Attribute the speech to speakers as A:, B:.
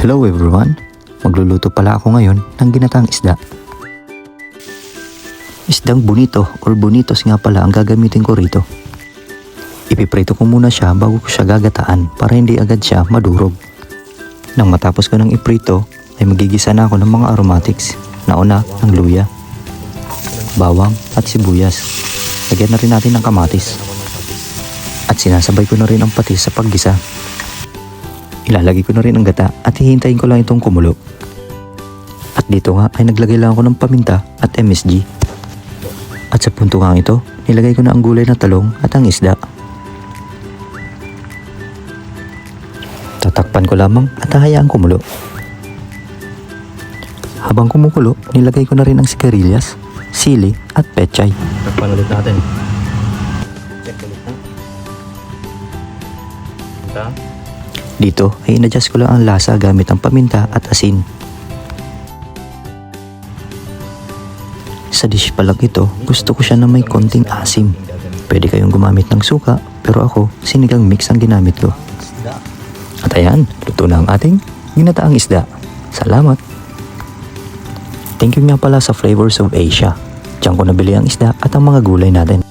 A: Hello everyone! Magluluto pala ako ngayon ng ginataang isda. Isdang bonito or bonitos nga pala ang gagamitin ko rito. Ipiprito ko muna siya bago ko siya gagataan para hindi agad siya madurog. Nang matapos ko ng iprito ay magigisa na ako ng mga aromatics. Nauna ang luya, bawang at sibuyas. Lagyan na rin natin ng kamatis. At sinasabay ko na rin ang patis sa paggisa. Ilalagay ko na rin ang gata at hihintayin ko lang itong kumulo. At dito nga ay naglagay lang ako ng paminta at MSG. At sa punto nga ito, nilagay ko na ang gulay na talong at ang isda. Tatakpan ko lamang at hahayaan kumulo. Habang kumukulo, nilagay ko na rin ang sigarilyas, sili at pechay. Takpan ulit natin. Check ulit na. Dito ay inadjust ko lang ang lasa gamit ang paminta at asin. Sa dish pa lang ito, gusto ko siya na may konting asim. Pwede kayong gumamit ng suka, pero ako sinigang mix ang ginamit ko. At ayan, luto na ang ating ginataang isda. Salamat! Thank you nga pala sa Flavors of Asia. Diyan ko nabili ang isda at ang mga gulay natin.